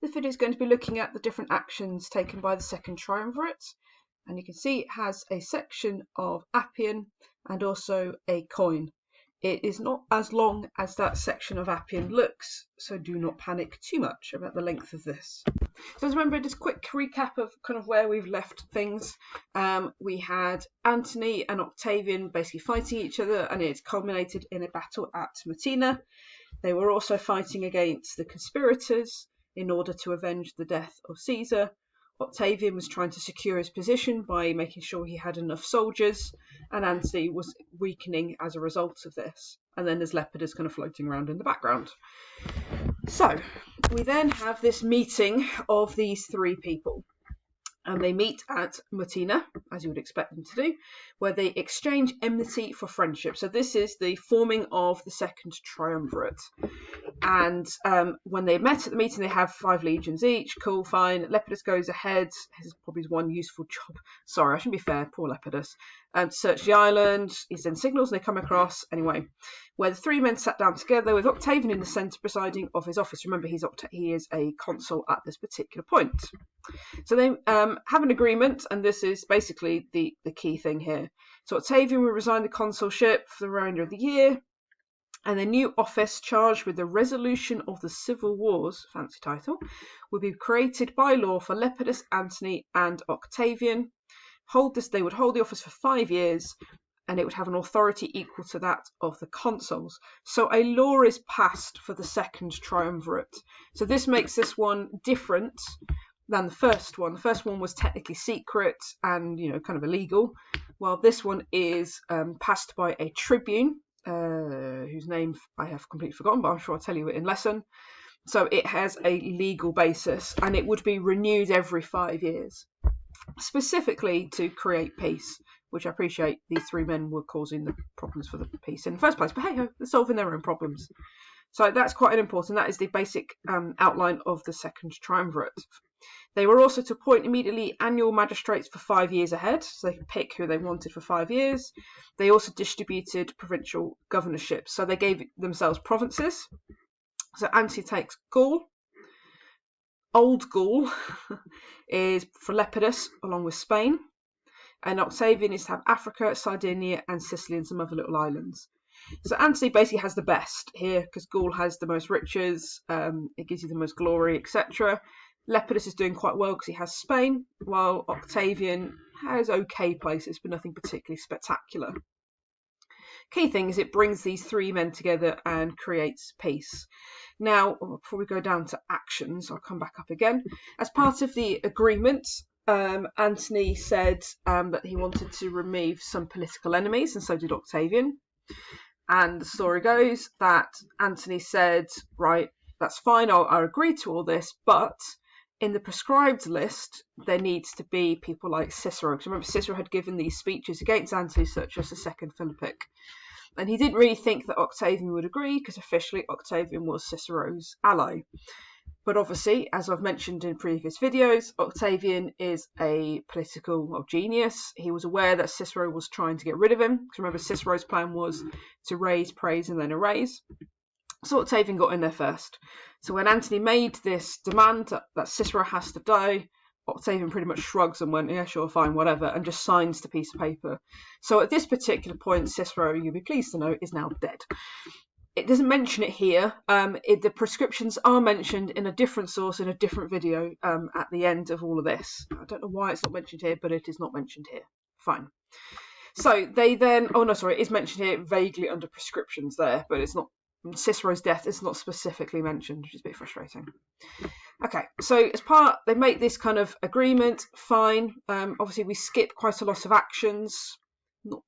This video is going to be looking at the different actions taken by the second triumvirate, and you can see it has a section of Appian and also a coin. It is not as long as that section of Appian looks, so do not panic too much about the length of this. So remember, just a quick recap of kind of where we've left things. We had Antony and Octavian basically fighting each other, and it culminated in a battle at Messina. They were also fighting against the conspirators in order to avenge the death of Caesar. Octavian was trying to secure his position by making sure he had enough soldiers, and Antony was weakening as a result of this. And then there's Lepidus kind of floating around in the background. So we then have this meeting of these three people, and they meet at Messina, as you would expect them to do, where they exchange enmity for friendship. So this is the forming of the second triumvirate. And when they met at the meeting, they have 5 legions each. Cool, fine. Lepidus goes ahead. His probably his one useful job. Sorry, I shouldn't be fair. Poor Lepidus. To search the island. He sends signals and they come across. Anyway, where the 3 men sat down together with Octavian in the centre presiding of his office. Remember, he is a consul at this particular point. So they have an agreement, and this is basically the key thing here. So Octavian will resign the consulship for the remainder of the year, and a new office charged with the resolution of the civil wars, fancy title, will be created by law for Lepidus, Antony, and Octavian. They would hold the office for 5 years, and it would have an authority equal to that of the consuls. So a law is passed for the second triumvirate. So this makes this one different than the first one. The first one was technically secret and, kind of illegal, while this one is passed by a tribune, whose name I have completely forgotten, but I'm sure I'll tell you it in lesson. So it has a legal basis, and it would be renewed every 5 years, specifically to create peace, which I appreciate these 3 men were causing the problems for the peace in the first place. But hey, they're solving their own problems. So that's quite important. That is the basic outline of the second triumvirate. They were also to appoint immediately annual magistrates for 5 years ahead, so they could pick who they wanted for 5 years. They also distributed provincial governorships, so they gave themselves provinces. So Antony takes Gaul. Old Gaul is for Lepidus, along with Spain. And Octavian is to have Africa, Sardinia, and Sicily, and some other little islands. So Antony basically has the best here, because Gaul has the most riches, it gives you the most glory, etc. Lepidus is doing quite well because he has Spain, while Octavian has okay places, but nothing particularly spectacular. Key thing is it brings these 3 men together and creates peace. Now, before we go down to actions, I'll come back up again. As part of the agreement, Antony said that he wanted to remove some political enemies, and so did Octavian. And the story goes that Antony said, right, that's fine, I'll agree to all this, but in the prescribed list, there needs to be people like Cicero. Because remember, Cicero had given these speeches against Antony, such as the Second Philippic. And he didn't really think that Octavian would agree, because officially Octavian was Cicero's ally. But obviously, as I've mentioned in previous videos, Octavian is a political genius. He was aware that Cicero was trying to get rid of him. Because remember, Cicero's plan was to raise, praise, and then erase. So Octavian got in there first. So when Antony made this demand that Cicero has to die, Octavian pretty much shrugs and went, yeah, sure, fine, whatever, and just signs the piece of paper. So at this particular point, Cicero, you'll be pleased to know, is now dead. It doesn't mention it here. The prescriptions are mentioned in a different source in a different video at the end of all of this. I don't know why it's not mentioned here, but it is not mentioned here. Fine. So they then, it is mentioned here vaguely under prescriptions there, but it's not. Cicero's death is not specifically mentioned, which is a bit frustrating. Okay, so they make this kind of agreement, fine. Obviously, we skip quite a lot of actions.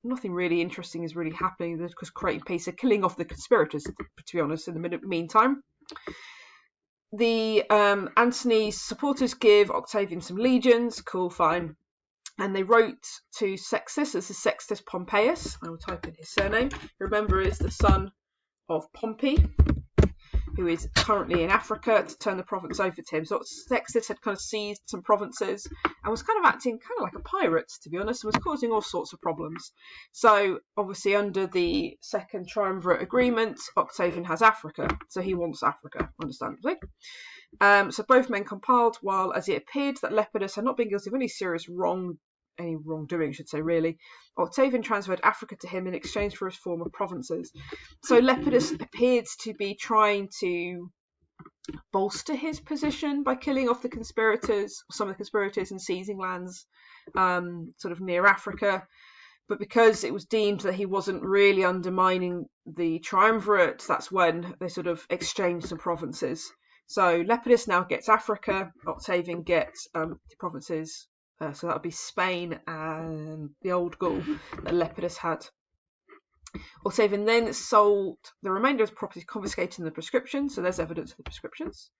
Nothing really interesting is really happening because creating peace are killing off the conspirators, to be honest, in the meantime. The Antony's supporters give Octavian some legions, cool, fine. And they wrote to Sextus, this is Sextus Pompeius, I will type in his surname. Remember, is the son of Pompey, who is currently in Africa, to turn the province over to him. So Sextus had kind of seized some provinces and was kind of acting kind of like a pirate, to be honest, and was causing all sorts of problems. So obviously under the second triumvirate agreement, Octavian has Africa, so he wants Africa, understandably. So both men compiled, while as it appeared that Lepidus had not been guilty of any serious wrongdoing, I should say, really, Octavian transferred Africa to him in exchange for his former provinces. So Lepidus appeared to be trying to bolster his position by killing off the conspirators, some of the conspirators, and seizing lands sort of near Africa. But because it was deemed that he wasn't really undermining the Triumvirate, that's when they sort of exchanged some provinces. So Lepidus now gets Africa, Octavian gets the provinces, so that would be Spain and the Old Gaul that Lepidus had. Octavian then sold the remainder of his property, confiscating the prescription, so there's evidence of the prescriptions.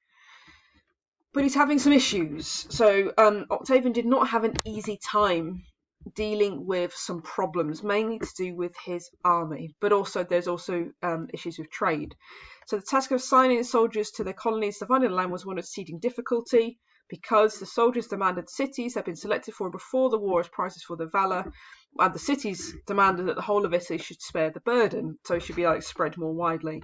But he's having some issues. So Octavian did not have an easy time dealing with some problems, mainly to do with his army, but also there's issues with trade. So the task of assigning soldiers to their colonies to find the land was one of exceeding difficulty, because the soldiers demanded cities had been selected for before the war as prizes for their valour, and the cities demanded that the whole of Italy should spare the burden, so it should be spread more widely.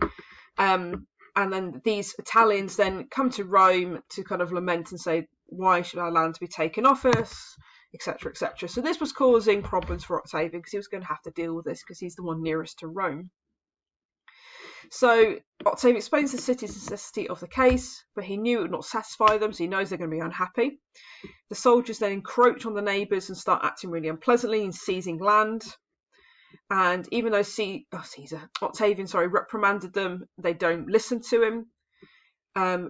And then these Italians then come to Rome to kind of lament and say, why should our land be taken off us, etc., etc. So this was causing problems for Octavian, because he was going to have to deal with this because he's the one nearest to Rome. So Octavian explains the city's necessity of the case, but he knew it would not satisfy them, so he knows they're going to be unhappy. The soldiers then encroach on the neighbours and start acting really unpleasantly and seizing land. And even though Octavian reprimanded them, they don't listen to him,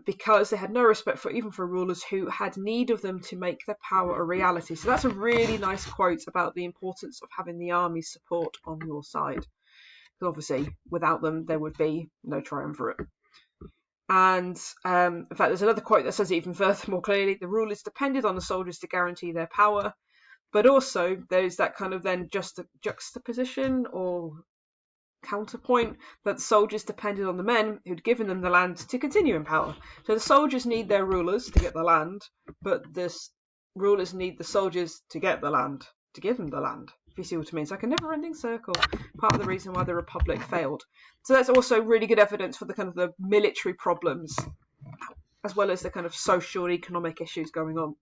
because they had no respect for rulers who had need of them to make their power a reality. So that's a really nice quote about the importance of having the army's support on your side. Because obviously, without them, there would be no triumvirate. And in fact, there's another quote that says it even further, more clearly: the rulers depended on the soldiers to guarantee their power, but also there's that kind of then juxtaposition or counterpoint that the soldiers depended on the men who'd given them the land to continue in power. So the soldiers need their rulers to get the land, but the rulers need the soldiers to get the land, to give them the land. If you see what I mean. It's like a never-ending circle. Part of the reason why the Republic failed. So that's also really good evidence for the kind of the military problems, as well as the kind of social and economic issues going on.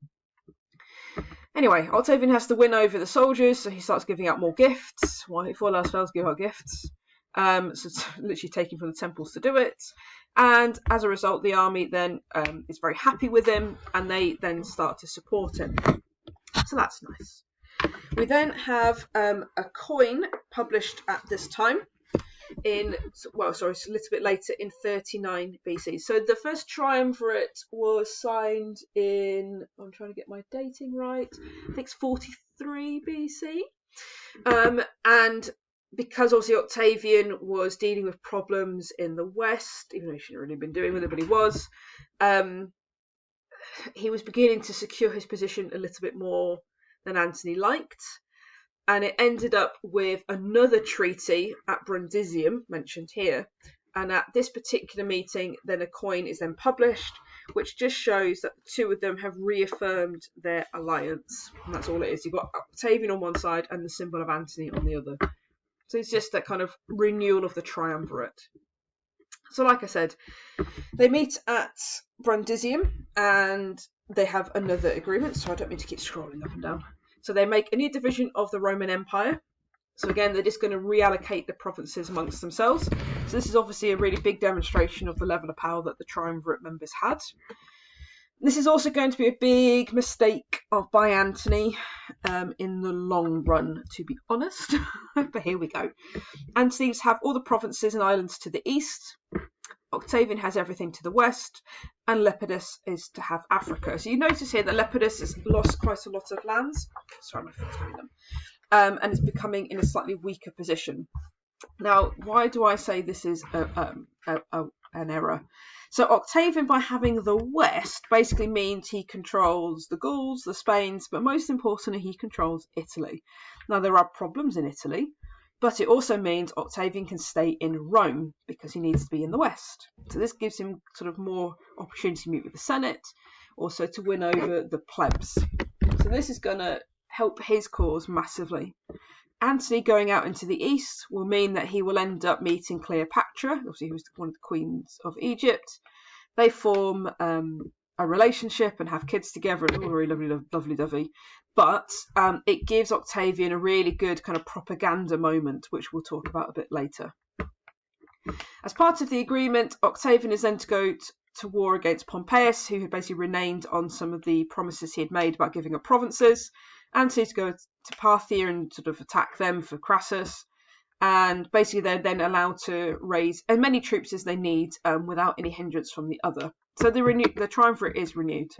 Anyway, Octavian has to win over the soldiers, so he starts giving out more gifts. Well, if all else fails, give out gifts. So it's literally taking from the temples to do it. And as a result, the army then is very happy with him, and they then start to support him. So that's nice. We then have a coin published at this time a little bit later in 39 BC. So the first triumvirate was signed in, I'm trying to get my dating right, I think it's 43 BC. And because obviously Octavian was dealing with problems in the West, even though he shouldn't have really been doing with it, but he was beginning to secure his position a little bit more than Antony liked, and it ended up with another treaty at Brundisium, mentioned here, and at this particular meeting then a coin is then published, which just shows that the two of them have reaffirmed their alliance, and that's all it is. You've got Octavian on one side and the symbol of Antony on the other. So it's just that kind of renewal of the triumvirate. So like I said, they meet at Brundisium and they have another agreement, so I don't mean to keep scrolling up and down. So they make a new division of the Roman Empire. So again, they're just going to reallocate the provinces amongst themselves. So this is obviously a really big demonstration of the level of power that the Triumvirate members had. This is also going to be a big mistake by Antony in the long run, to be honest. But here we go. Antony's have all the provinces and islands to the east. Octavian has everything to the west, and Lepidus is to have Africa. So you notice here that Lepidus has lost quite a lot of lands. Sorry, my foot's going them. And is becoming in a slightly weaker position. Now, why do I say this is an error? So Octavian, by having the west, basically means he controls the Gauls, the Spains, but most importantly, he controls Italy. Now, there are problems in Italy, but it also means Octavian can stay in Rome because he needs to be in the west. So this gives him sort of more opportunity to meet with the Senate, also to win over the plebs. So this is going to help his cause massively. Antony going out into the east will mean that he will end up meeting Cleopatra, obviously who was one of the queens of Egypt, They form a relationship and have kids together, and all really lovely dovey. But it gives Octavian a really good kind of propaganda moment, which we'll talk about a bit later. As part of the agreement, Octavian is then to go to war against Pompeius, who had basically reneged on some of the promises he had made about giving up provinces, and to go to Parthia and sort of attack them for Crassus. And basically they're then allowed to raise as many troops as they need without any hindrance from the other. So the Triumvirate is renewed,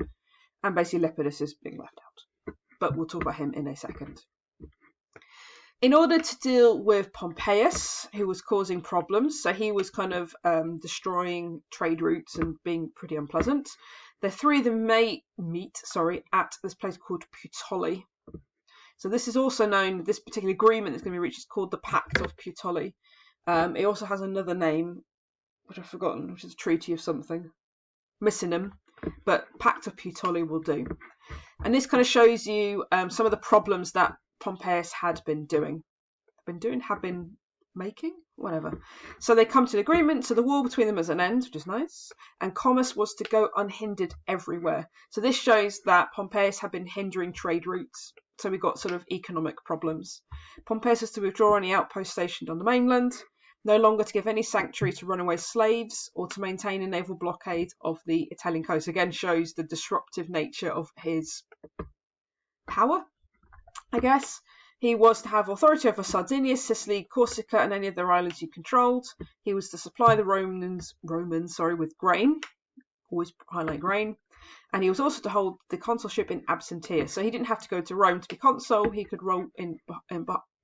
and basically Lepidus is being left out. But we'll talk about him in a second. In order to deal with Pompeius, who was causing problems, so he was kind of destroying trade routes and being pretty unpleasant, the three of them may meet at this place called Puteoli. So this is also known, this particular agreement that's going to be reached is called the Pact of Puteoli. It also has another name, which I've forgotten, which is a treaty of something. Missinum, but Pact of Puteoli will do. And this kind of shows you some of the problems that Pompeius had been making, whatever. So they come to an agreement, so the war between them is an end, which is nice, and commerce was to go unhindered everywhere. So this shows that Pompeius had been hindering trade routes, so we got sort of economic problems. Pompeius was to withdraw any outpost stationed on the mainland, no longer to give any sanctuary to runaway slaves, or to maintain a naval blockade of the Italian coast. Again, shows the disruptive nature of his power, I guess. He was to have authority over Sardinia, Sicily, Corsica, and any other islands he controlled. He was to supply the Romans with grain, always highlight grain. And he was also to hold the consulship in absentia. So he didn't have to go to Rome to be consul. He could roll in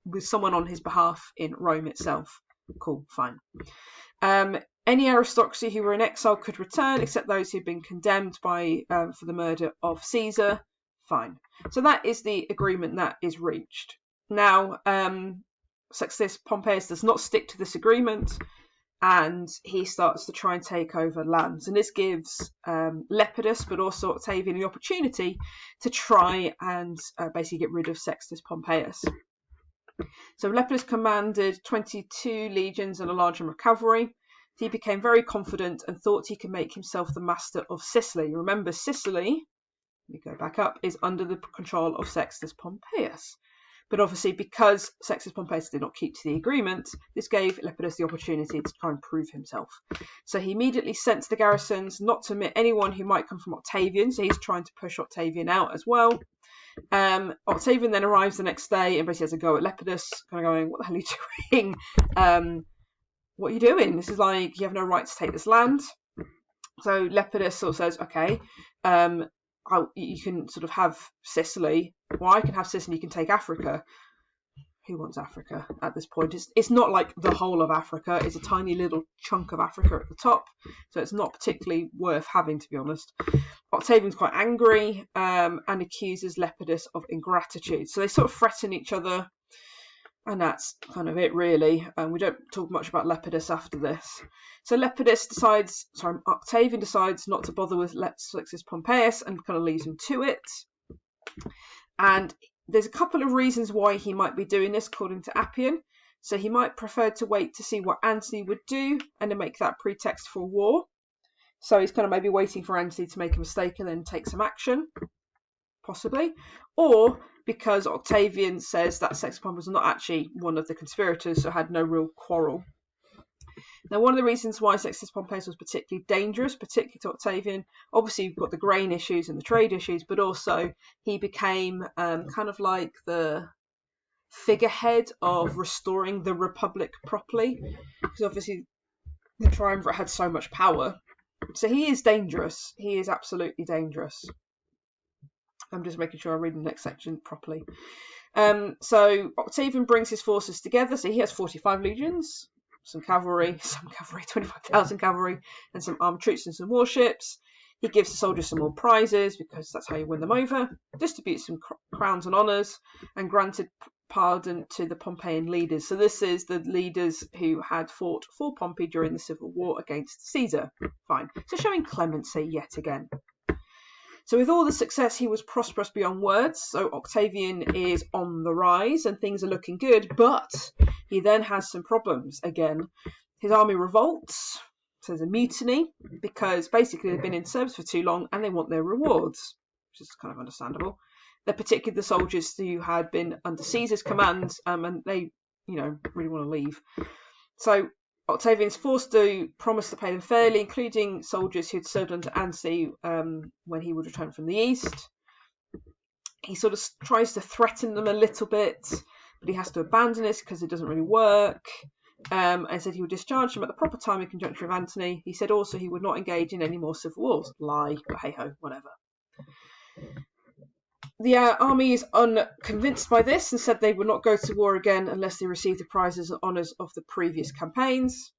with someone on his behalf in Rome itself. Cool, fine. Any aristocracy who were in exile could return, except those who'd been condemned for the murder of Caesar. Fine. So that is the agreement that is reached. Now, Sextus Pompeius does not stick to this agreement, and he starts to try and take over lands. And this gives Lepidus, but also Octavian, the opportunity to try and basically get rid of Sextus Pompeius. So Lepidus commanded 22 legions and a large number of cavalry. He became very confident and thought he could make himself the master of Sicily. Remember, Sicily, we go back up, is under the control of Sextus Pompeius. But obviously, because Sextus Pompeius did not keep to the agreement, this gave Lepidus the opportunity to try and prove himself. So he immediately sent to the garrisons not to admit anyone who might come from Octavian. So he's trying to push Octavian out as well. Octavian then arrives the next day and basically has a go at Lepidus, kind of going, "What the hell are you doing? What are you doing? This is like, you have no right to take this land." So Lepidus sort of says, "Okay, you can sort of have Sicily. Well, I can have Sicily, you can take Africa." Who wants Africa at this point? It's not like the whole of Africa. It's a tiny little chunk of Africa at the top, so it's not particularly worth having, to be honest. Octavian's quite angry and accuses Lepidus of ingratitude. So they sort of threaten each other, and that's kind of it, really. We don't talk much about Lepidus after this. So Octavian decides not to bother with Sextus Pompeius and kind of leaves him to it. And there's a couple of reasons why he might be doing this, according to Appian. So he might prefer to wait to see what Antony would do and then make that pretext for war. So he's kind of maybe waiting for Antony to make a mistake and then take some action, possibly. Or because Octavian says that Sextus Pompeius was not actually one of the conspirators, so had no real quarrel. Now, one of the reasons why Sextus Pompeius was particularly dangerous, particularly to Octavian, obviously you've got the grain issues and the trade issues, but also he became kind of like the figurehead of restoring the Republic properly, because obviously the Triumvirate had so much power. So he is dangerous. He is absolutely dangerous. I'm just making sure I read the next section properly. So Octavian brings his forces together. So he has 45 legions, some cavalry, 25,000 cavalry, and some armed troops and some warships. He gives the soldiers some more prizes, because that's how you win them over, distributes some crowns and honours, and granted pardon to the Pompeian leaders. So this is the leaders who had fought for Pompey during the civil war against Caesar. Fine. So showing clemency yet again. So with all the success, he was prosperous beyond words. So Octavian is on the rise and things are looking good, but he then has some problems again. His army revolts. So there's a mutiny because basically they've been in service for too long and they want their rewards, which is kind of understandable. They're particularly the soldiers who had been under Caesar's command, and they, really want to leave. So Octavian's forced to promise to pay them fairly, including soldiers who had served under Antony when he would return from the east. He sort of tries to threaten them a little bit, but he has to abandon this because it doesn't really work. And said he would discharge them at the proper time in conjunction with Antony. He said also he would not engage in any more civil wars. Lie, but hey ho, whatever. The army is unconvinced by this and said they would not go to war again unless they received the prizes and honours of the previous campaigns.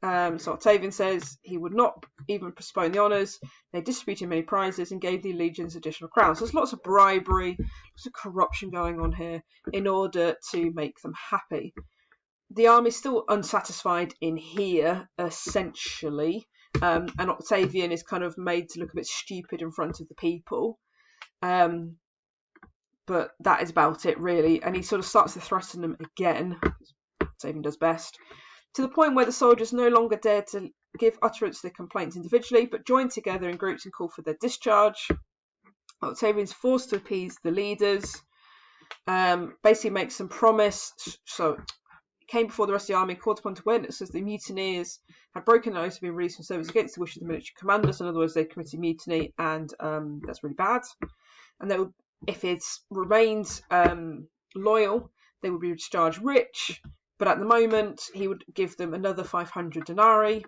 So Octavian says he would not even postpone the honours. They distributed many prizes and gave the legions additional crowns. So there's lots of bribery, lots of corruption going on here in order to make them happy. The army is still unsatisfied in here, essentially, and Octavian is kind of made to look a bit stupid in front of the people. But that is about it, really. And he sort of starts to threaten them again, as Octavian does best, to the point where the soldiers no longer dare to give utterance to their complaints individually, but join together in groups and call for their discharge. Octavian's forced to appease the leaders, basically makes some promise. So came before the rest of the army, called upon to witnesses the mutineers had broken their oath to be released from service against the wishes of the military commanders. In other words, they committed mutiny, and that's really bad. And they would, if it remained loyal, they would be discharged rich. But at the moment, he would give them another 500 denarii.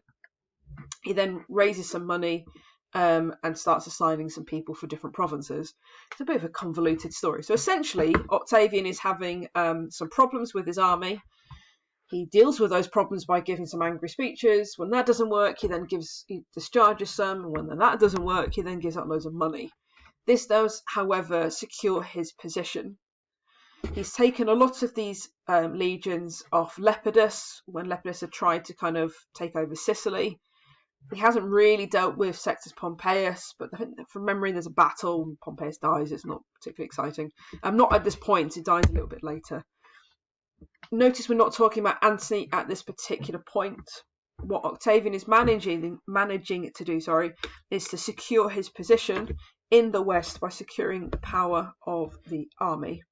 He then raises some money and starts assigning some people for different provinces. It's a bit of a convoluted story. So essentially, Octavian is having some problems with his army. He deals with those problems by giving some angry speeches. When that doesn't work, he discharges some. And when that doesn't work, he then gives out loads of money. This does, however, secure his position. He's taken a lot of these legions off Lepidus when Lepidus had tried to kind of take over Sicily. He hasn't really dealt with Sextus Pompeius, but from memory there's a battle and Pompeius dies. It's not particularly exciting. Not at this point, he dies a little bit later. Notice we're not talking about Antony at this particular point. What Octavian is managing to do, is to secure his position in the West by securing the power of the army.